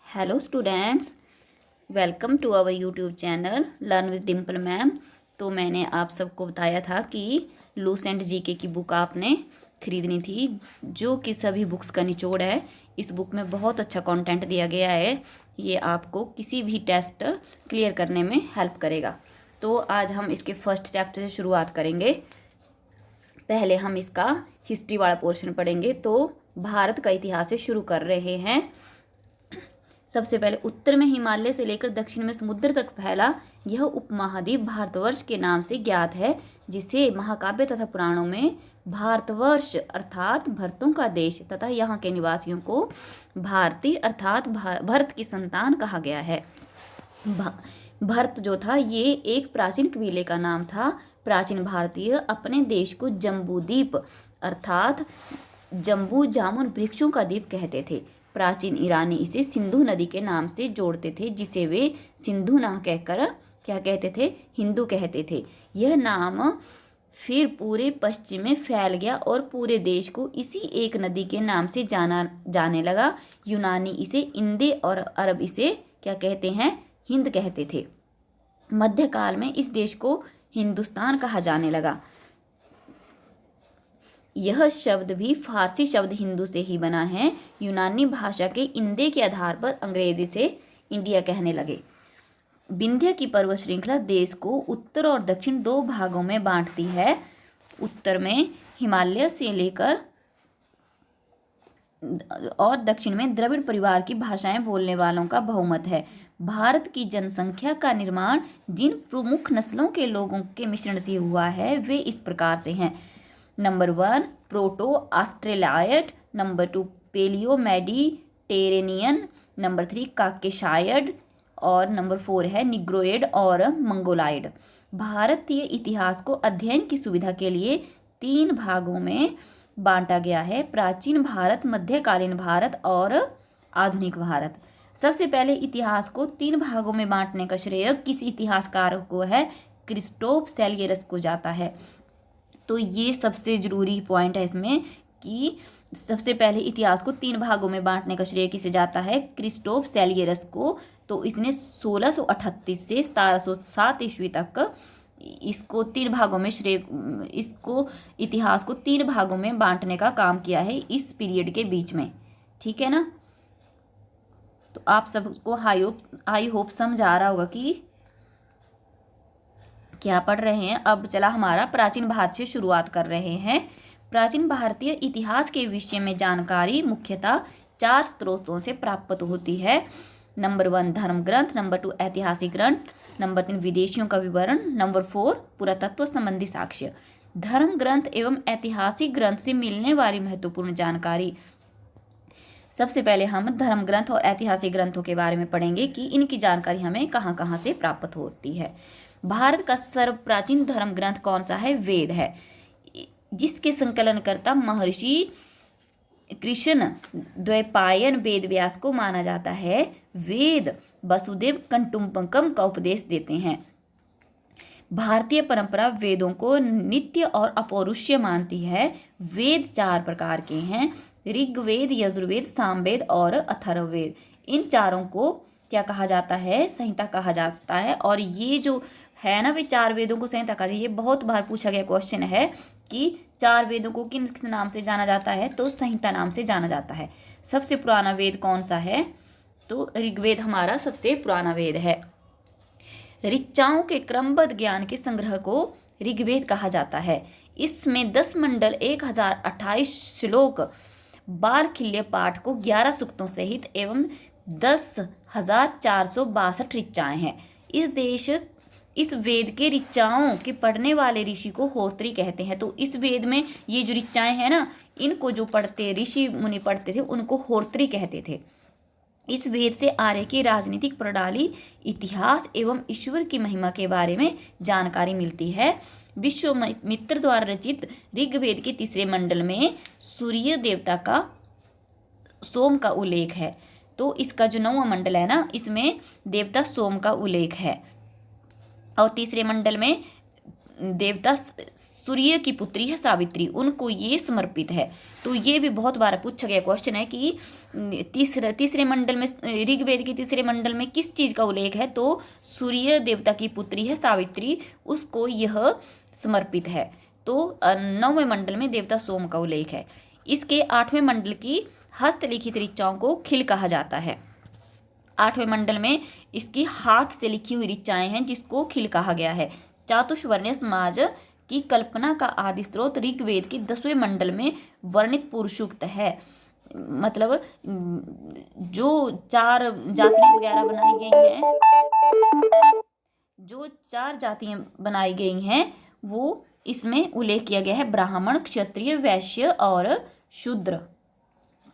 Hello students, welcome to our YouTube channel learn with Dimple ma'am. तो मैंने आप सबको बताया था कि लूसेंट जीके की बुक आपने ख़रीदनी थी, जो कि सभी बुक्स का निचोड़ है। इस बुक में बहुत अच्छा कंटेंट दिया गया है, ये आपको किसी भी टेस्ट क्लियर करने में हेल्प करेगा। तो आज हम इसके फर्स्ट चैप्टर से शुरुआत करेंगे। पहले हम इसका हिस्ट्री वाला पोर्शन पढ़ेंगे। तो भारत का इतिहास से शुरू कर रहे हैं। सबसे पहले उत्तर में हिमालय से लेकर दक्षिण में समुद्र तक फैला यह उपमहाद्वीप भारतवर्ष के नाम से ज्ञात है, जिसे महाकाव्य तथा पुराणों में भारतवर्ष अर्थात भरतों का देश तथा यहाँ के निवासियों को भारती अर्थात भरत की संतान कहा गया है। भरत जो था ये एक प्राचीन कबीले का नाम था। प्राचीन भारतीय अपने देश को जम्बूद्वीप अर्थात जम्बू जामुन वृक्षों का द्वीप कहते थे। प्राचीन ईरानी इसे सिंधु नदी के नाम से जोड़ते थे, जिसे वे सिंधु ना कहकर क्या कहते थे, हिंदू कहते थे। यह नाम फिर पूरे पश्चिम में फैल गया और पूरे देश को इसी एक नदी के नाम से जाना जाने लगा। यूनानी इसे इंदे और अरब इसे क्या कहते हैं, हिंद कहते थे। मध्यकाल में इस देश को हिंदुस्तान कहा जाने लगा। यह शब्द भी फारसी शब्द हिंदू से ही बना है। यूनानी भाषा के इंदे के आधार पर अंग्रेजी से इंडिया कहने लगे। विंध्य की पर्वत श्रृंखला देश को उत्तर और दक्षिण दो भागों में बांटती है। उत्तर में हिमालय से लेकर और दक्षिण में द्रविड़ परिवार की भाषाएं बोलने वालों का बहुमत है। भारत की जनसंख्या का निर्माण जिन प्रमुख नस्लों के लोगों के मिश्रण से हुआ है वे इस प्रकार से हैं। Number 1 proto Australoid, number 2 paleo Mediterranean, number 3 Caucasoid और नंबर 4 है निग्रोइड और मंगोलाइड। भारतीय इतिहास को अध्ययन की सुविधा के लिए 3 भागों में बांटा गया है: प्राचीन भारत, मध्यकालीन भारत और आधुनिक भारत। सबसे पहले इतिहास को 3 भागों में बांटने का श्रेय किस इतिहासकार को है? क्रिस्टोफ सेलियरस को जाता है। तो ये सबसे ज़रूरी पॉइंट है इसमें कि सबसे पहले इतिहास को 3 भागों में बांटने का श्रेय किसे जाता है? क्रिस्टोफ सेलियरस को। तो इसने 1638 से 1707 ईस्वी तक इसको 3 भागों में इसको इतिहास को 3 भागों में बांटने का काम किया है इस पीरियड के बीच में। ठीक है ना? तो आप सबको आई होप समझ आ रहा होगा कि क्या पढ़ रहे हैं। अब चला हमारा प्राचीन भारत से शुरुआत कर रहे हैं। प्राचीन भारतीय इतिहास के विषय में जानकारी मुख्यतः 4 स्रोतों से प्राप्त होती है। नंबर 1 धर्म ग्रंथ, नंबर 2 ऐतिहासिक ग्रंथ, नंबर 3 विदेशियों का विवरण, नंबर 4 पुरातत्व संबंधी साक्ष्य। धर्म ग्रंथ एवं ऐतिहासिक ग्रंथ से मिलने वाली महत्वपूर्ण जानकारी। सबसे पहले हम धर्म ग्रंथ और ऐतिहासिक ग्रंथों के बारे में पढ़ेंगे कि इनकी जानकारी हमें कहाँ कहाँ से प्राप्त होती है। भारत का सर्वप्राचीन धर्म ग्रंथ कौन सा है? वेद है, जिसके संकलनकर्ता महर्षि कृष्ण द्वैपायन वेद व्यास को माना जाता है। वेद वसुदेव कुटुंबकम का उपदेश देते हैं। भारतीय परंपरा वेदों को नित्य और अपौरुषीय मानती है। वेद 4 प्रकार के हैं: ऋग्वेद, यजुर्वेद, सामवेद और अथर्ववेद। इन चारों को क्या कहा जाता है? संहिता कहा जाता है। और ये जो है ना, वे 4 वेदों को संहिता कहा जाता है। ये बहुत बार पूछा गया क्वेश्चन है कि 4 वेदों को किन नाम से जाना जाता है? तो संहिता नाम से जाना जाता है। सबसे पुराना वेद कौन सा है? तो ऋग्वेद हमारा सबसे पुराना वेद है। ऋचाओं के क्रमबद्ध ज्ञान के संग्रह को ऋग्वेद कहा जाता है। इसमें 10 मंडल, 1028 श्लोक, बालखिल्य पाठ को 11 सूक्तों सहित एवं 10,462 ऋचाएँ हैं। इस वेद के ऋचाओं के पढ़ने वाले ऋषि को होत्री कहते हैं। तो इस वेद में ये जो ऋचाएँ हैं ना, इनको जो पढ़ते ऋषि मुनि पढ़ते थे उनको होत्री कहते थे। इस वेद से आर्य की राजनीतिक प्रणाली, इतिहास एवं ईश्वर की महिमा के बारे में जानकारी मिलती है। विश्वामित्र द्वारा रचित ऋग्वेद के 3 मंडल में सूर्य देवता का सोम का उल्लेख है। तो इसका जो 9वां मंडल है ना, इसमें देवता सोम का उल्लेख है। और 3 मंडल में देवता सूर्य की पुत्री है सावित्री, उनको ये समर्पित है। तो ये भी बहुत बार पूछा गया क्वेश्चन है कि तीसरे मंडल में, ऋग्वेद के तीसरे मंडल में किस चीज़ का उल्लेख है, तो सूर्य देवता की पुत्री है सावित्री, उसको यह समर्पित है। तो 9वें मंडल में देवता सोम का उल्लेख है। इसके 8वें मंडल की हस्तलिखित ऋचाओं को खिल कहा जाता है। 8वें मंडल में इसकी हाथ से लिखी हुई ऋचाएं हैं जिसको खिल कहा गया है। चातुष्वर्ण्य समाज की कल्पना का आदि स्रोत ऋग्वेद के 10वें मंडल में वर्णित पुरुषोक्त है। मतलब जो 4 जातियां वगैरह बनाई गई हैं, जो 4 जातियां बनाई गई हैं वो इसमें उल्लेख किया गया है, ब्राह्मण, क्षत्रिय, वैश्य और शूद्र।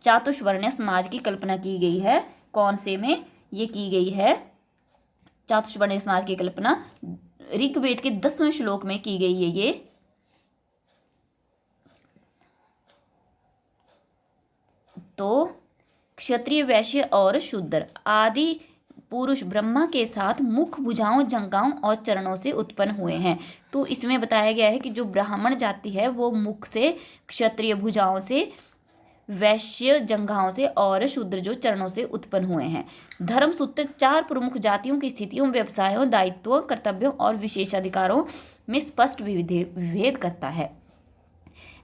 चातुष्वर्ण्य समाज की कल्पना की गई है, कौन से में ये की गई है? चातुष्वर्ण्य समाज की कल्पना ऋग्वेद के 10वें श्लोक में की गई है। ये तो क्षत्रिय, वैश्य और शूद्र आदि पुरुष ब्रह्मा के साथ मुख, भुजाओं, जंघाओं और चरणों से उत्पन्न हुए हैं। तो इसमें बताया गया है कि जो ब्राह्मण जाति है वो मुख से, क्षत्रिय भुजाओं से, वैश्य जंघाओं से और शूद्र जो चरणों से उत्पन्न हुए हैं। धर्म सूत्र 4 प्रमुख जातियों की स्थितियों, व्यवसायों, दायित्वों, कर्तव्यों और विशेषाधिकारों में स्पष्ट विभेद करता है।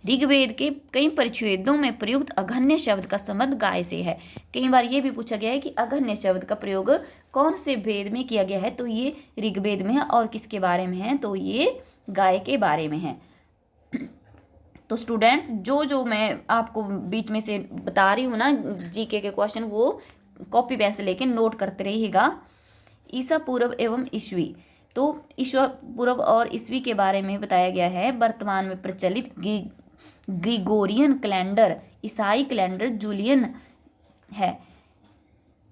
ऋग्वेद के कई परिच्छेदों में प्रयुक्त अघन्य शब्द का संबंध गाय से है। कई बार ये भी पूछा गया है कि अघन्य शब्द का प्रयोग कौन से वेद में किया गया है, तो ये ऋग्वेद में है। और किसके बारे में है, तो ये गाय के बारे में है। तो स्टूडेंट्स, जो मैं आपको बीच में से बता रही हूँ ना जीके के क्वेश्चन, वो कॉपी पेंसिल लेके नोट करते रहिएगा। ईसा पूर्व एवं ईस्वी, तो ईसा पूर्व और ईस्वी के बारे में बताया गया है। वर्तमान में प्रचलित ग्रिगोरियन कैलेंडर ईसाई कैलेंडर जूलियन है।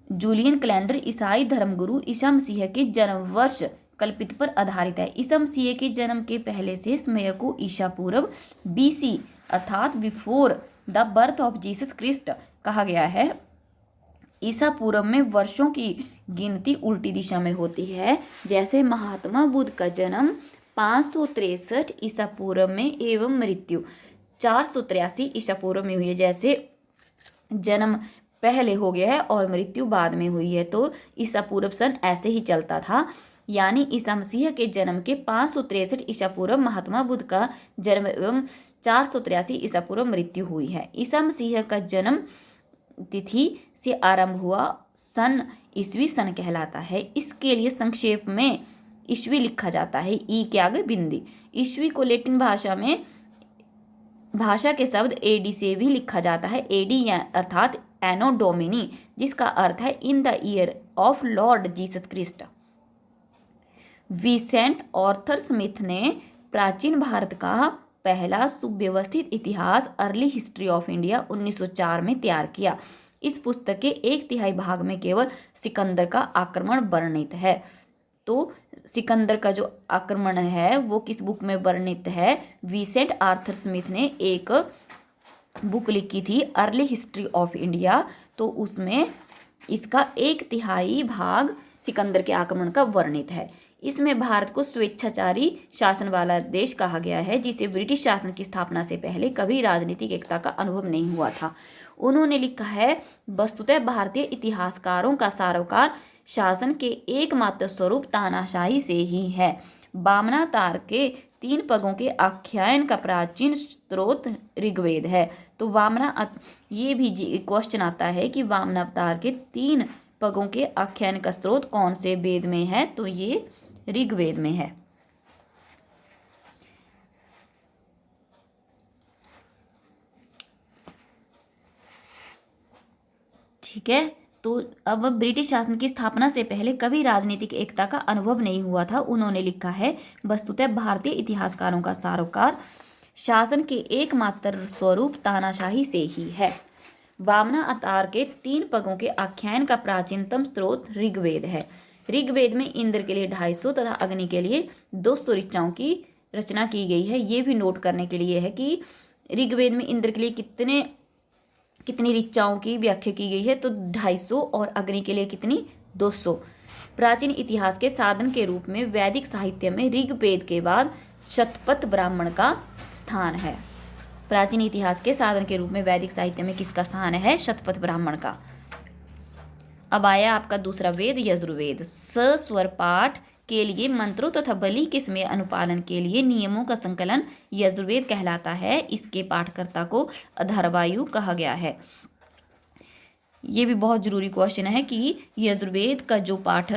जूलियन कैलेंडर ईसाई धर्मगुरु ईसा मसीह के जन्म वर्ष कल्पित पर आधारित है। ईसा मसीह के जन्म के पहले से समय को ईसा पूर्व BC अर्थात before the birth of Jesus Christ कहा गया है। ईसा पूर्व में वर्षों की गिनती उल्टी दिशा में होती है। जैसे महात्मा बुद्ध का जन्म 563 ईसा पूर्व में एवं मृत्यु 483 ईसा पूर्व में हुई है। जैसे जन्म पहले हो गया है और मृत्यु बाद में हुई है, तो ईसा पूर्व सन ऐसे ही चलता था। यानी ईसा मसीह के जन्म के 563 ईसा पूर्व महात्मा बुद्ध का जन्म एवं 483 ईसा पूर्व मृत्यु हुई है। ईसा मसीह का जन्म तिथि से आरंभ हुआ सन ईस्वी सन कहलाता है। इसके लिए संक्षेप में ईस्वी लिखा जाता है, ई के आगे बिंदी। ईस्वी को लैटिन भाषा के शब्द AD से भी लिखा जाता है। AD अर्थात एनो डोमिनी, जिसका अर्थ है in the year of Lord Jesus Christ. Vincent Arthur Smith ने प्राचीन भारत का पहला सुव्यवस्थित इतिहास अर्ली हिस्ट्री ऑफ इंडिया 1904 में तैयार किया। इस पुस्तक के 1/3 भाग में केवल सिकंदर का आक्रमण वर्णित है। तो सिकंदर का जो आक्रमण है वो किस बुक में वर्णित है? विसेंट आर्थर स्मिथ ने एक बुक लिखी थी अर्ली हिस्ट्री ऑफ इंडिया, तो उसमें इसका 1/3 भाग सिकंदर के आक्रमण का वर्णित है। इसमें भारत को स्वेच्छाचारी शासन वाला देश कहा गया है, जिसे ब्रिटिश शासन की स्थापना से पहले कभी राजनीतिक एकता का अनुभव नहीं हुआ था। उन्होंने लिखा है, वस्तुतः भारतीय इतिहासकारों का सरोकार शासन के एकमात्र स्वरूप तानाशाही से ही है। वामनावतार के 3 पगों के आख्यान का प्राचीन स्रोत ऋग्वेद है। तो ये भी क्वेश्चन आता है कि वामनावतार के 3 पगों के आख्यान का स्रोत कौन से वेद में है? तो ये ऋग्वेद में है। ठीक है, तो अब ब्रिटिश शासन की स्थापना से पहले कभी राजनीतिक एकता का अनुभव नहीं हुआ था। उन्होंने लिखा है, वस्तुतः भारतीय इतिहासकारों का सरोकार शासन के एकमात्र स्वरूप तानाशाही से ही है। वामनावतार के 3 पगों के आख्यान का प्राचीनतम स्रोत ऋग्वेद है। ऋग्वेद में इंद्र के लिए 250 तथा अग्नि के लिए 200 ऋचाओं की रचना की गई है। ये भी नोट करने के लिए है कि ऋग्वेद में इंद्र के लिए कितनी ऋचाओं की व्याख्या की गई है, तो 250, और अग्नि के लिए कितनी? 200। प्राचीन इतिहास के साधन के रूप में वैदिक साहित्य में ऋग्वेद के बाद शतपथ ब्राह्मण का स्थान है। प्राचीन इतिहास के साधन के रूप में वैदिक साहित्य में किसका स्थान है? शतपथ ब्राह्मण का। अब आया आपका दूसरा वेद, यजुर्वेद। सस्वर पाठ के लिए मंत्रों तथा बलि के समय अनुपालन के लिए नियमों का संकलन यजुर्वेद कहलाता है। इसके पाठकर्ता को अथर्वायु कहा गया है। ये भी बहुत जरूरी क्वेश्चन है कि यजुर्वेद का जो पाठ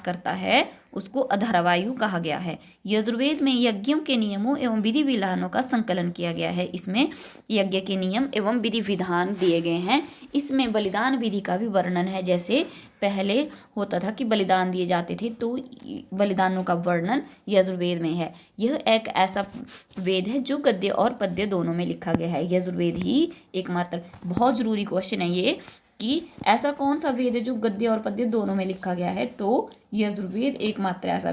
करता है उसको अथर्वायु कहा गया है। यजुर्वेद में यज्ञों के नियमों एवं विधि विधानों का संकलन किया गया है। इसमें यज्ञ के नियम एवं विधि विधान दिए गए हैं। इसमें बलिदान विधि का भी वर्णन है। जैसे पहले होता था कि बलिदान दिए जाते थे, तो बलिदानों का वर्णन यजुर्वेद में है। यह एक ऐसा वेद है जो गद्य और पद्य दोनों में लिखा गया है। यजुर्वेद ही एकमात्र, बहुत जरूरी क्वेश्चन है ये कि ऐसा कौन सा वेद है जो गद्य और पद्य दोनों में लिखा गया है? तो यजुर्वेद एकमात्र ऐसा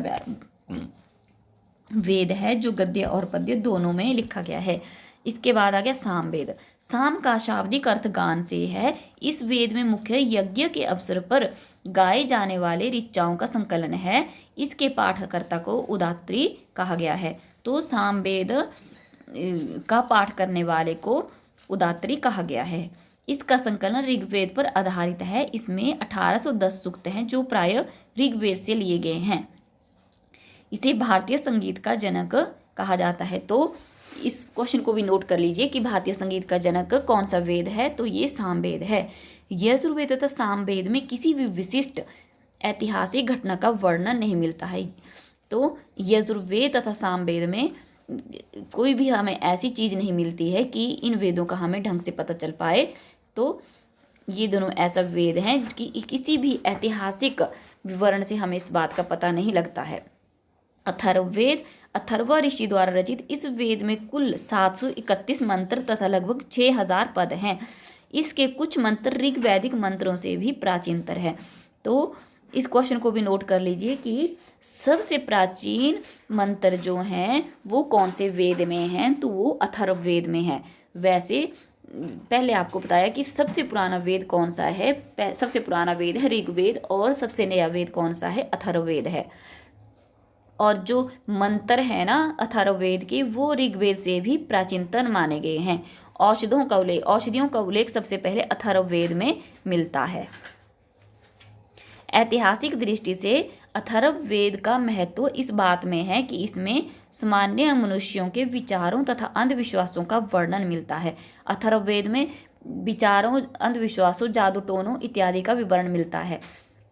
वेद है जो गद्य और पद्य दोनों में लिखा गया है। इसके बाद आ गया सामवेद। साम का शाब्दिक अर्थ गान से है। इस वेद में मुख्य यज्ञ के अवसर पर गाए जाने वाले ऋचाओं का संकलन है। इसके पाठकर्ता को उदात्री कहा गया है। तो सामवेद का पाठ करने वाले को उदात्री कहा गया है। इसका संकलन ऋग्वेद पर आधारित है। इसमें 1810 सूक्त हैं जो प्राय ऋग्वेद से लिए गए हैं। इसे भारतीय संगीत का जनक कहा जाता है। तो इस क्वेश्चन को भी नोट कर लीजिए कि भारतीय संगीत का जनक कौन सा वेद है? तो ये सामवेद है। यजुर्वेद तथा सामवेद में किसी भी विशिष्ट ऐतिहासिक घटना का वर्णन नहीं मिलता है। तो यजुर्वेद तथा सामवेद में कोई भी हमें ऐसी चीज़ नहीं मिलती है कि इन वेदों का हमें ढंग से पता चल पाए। तो ये दोनों ऐसा वेद हैं कि किसी भी ऐतिहासिक विवरण से हमें इस बात का पता नहीं लगता है। अथर्ववेद अथर्व ऋषि द्वारा रचित इस वेद में कुल 731 मंत्र तथा लगभग 6000 पद हैं। इसके कुछ मंत्र ऋग्वैदिक मंत्रों से भी प्राचीनतर है। तो इस क्वेश्चन को भी नोट कर लीजिए कि सबसे प्राचीन मंत्र जो हैं वो कौन से वेद में हैं? तो वो अथर्ववेद में है। वैसे पहले आपको बताया कि सबसे पुराना वेद कौन सा है। सबसे पुराना वेद है ऋग्वेद और सबसे नया वेद कौन सा है? अथर्ववेद है। और जो मंत्र है ना अथर्ववेद के, वो ऋग्वेद से भी प्राचीनतम माने गए हैं। औषधियों का उल्लेख सबसे पहले अथर्ववेद में मिलता है। ऐतिहासिक दृष्टि से अथर्ववेद का महत्व इस बात में है कि इसमें सामान्य मनुष्यों के विचारों तथा अंधविश्वासों का वर्णन मिलता है। अथर्ववेद में विचारों, अंधविश्वासों, जादू टोनों इत्यादि का विवरण मिलता है।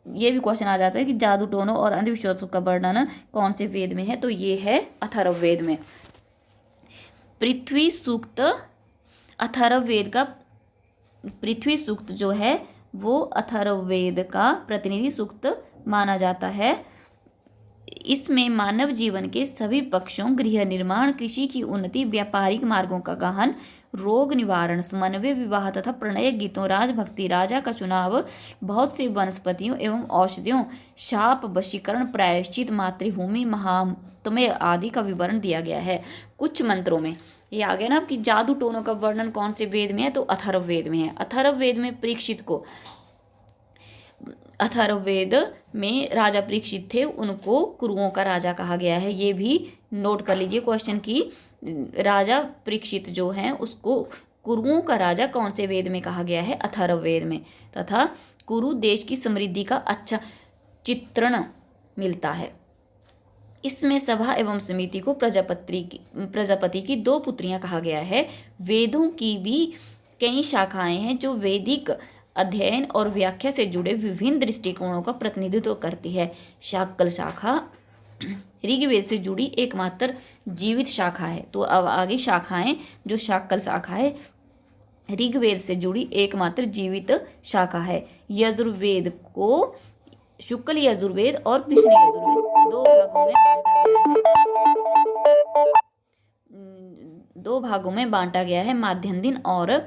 ये भी क्वेश्चन आ जाता है कि जादू टोनों और अंधविश्वासों का वर्णन कौन से वेद में है? तो ये है अथर्ववेद में। पृथ्वी सूक्त अथर्ववेद का, पृथ्वी सूक्त जो है वो अथर्ववेद का प्रतिनिधि सूक्त माना जाता है। इसमें मानव जीवन के सभी पक्षों, गृह निर्माण, कृषि की उन्नति, व्यापारिक मार्गों का गहन, रोग निवारण, समन्वय, विवाह तथा प्रणय गीतों, राजभक्ति, राजा का चुनाव, बहुत सी वनस्पतियों एवं औषधियों, शाप, वशीकरण, प्रायश्चित, मातृभूमि, महात्म्य आदि का विवरण दिया गया है। कुछ मंत्रों में ये आ गया ना कि जादू टोनों का वर्णन कौन से वेद में है? तो अथर्ववेद में है। अथर्ववेद में परीक्षित को, अथर्ववेद में राजा परीक्षित थे, उनको कुरुओं का राजा कहा गया है। ये भी नोट कर लीजिए क्वेश्चन की राजा परीक्षित जो हैं उसको कुरुओं का राजा कौन से वेद में कहा गया है? अथर्ववेद में। तथा कुरु देश की समृद्धि का अच्छा चित्रण मिलता है। इसमें सभा एवं समिति को प्रजापति की 2 पुत्रियां कहा गया है। वेदों की भी कई शाखाएं हैं जो वैदिक अध्ययन और व्याख्या से जुड़े विभिन्न दृष्टिकोणों का प्रतिनिधित्व करती है। शाक्कल शाखा ऋग्वेद से जुड़ी एकमात्र जीवित शाखा है। तो अब आगे शाखाएं, जो शाक्कल शाखा है ऋग्वेद से जुड़ी एकमात्र जीवित शाखा है। यजुर्वेद को शुक्ल यजुर्वेद और कृष्ण यजुर्वेद 2 भागों में बांटा गया है। माध्यन्दिन और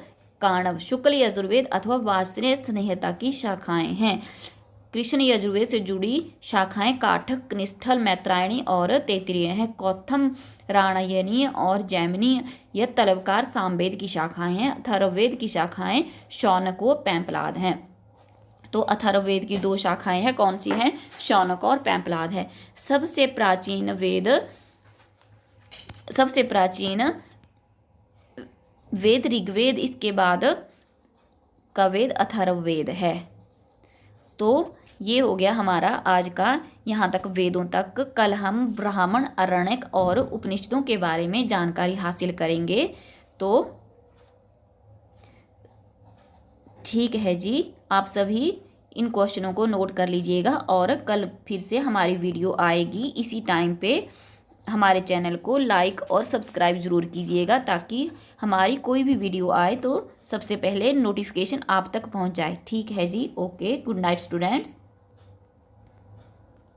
काणव शुक्ल यजुर्वेद अथवा वार्ष्णेय संहिता की शाखाएं हैं। कृष्ण यजुर्वेद से जुड़ी शाखाएं काठक, निष्ठल, मैत्रायणी और तैत्तिरीय हैं। कौथम, राणायनीय और जैमिनीय यह तलवकार सामवेद की शाखाएं हैं। अथर्ववेद की शाखाएं शौनक व पैंपलाद हैं। तो अथर्ववेद की 2 शाखाएं हैं, कौन सी हैं? शौनक और पैंपलाद है। सबसे प्राचीन वेद सबसे प्राचीन वेद ऋग्वेद, इसके बाद का वेद अथर्ववेद है। तो ये हो गया हमारा आज का यहाँ तक वेदों तक। कल हम ब्राह्मण, आरण्यक और उपनिषदों के बारे में जानकारी हासिल करेंगे। तो ठीक है जी, आप सभी इन क्वेश्चनों को नोट कर लीजिएगा और कल फिर से हमारी वीडियो आएगी इसी टाइम पे। हमारे चैनल को लाइक और सब्सक्राइब ज़रूर कीजिएगा ताकि हमारी कोई भी वीडियो आए तो सबसे पहले नोटिफिकेशन आप तक पहुंच जाए। ठीक है जी, ओके, गुड नाइट स्टूडेंट्स।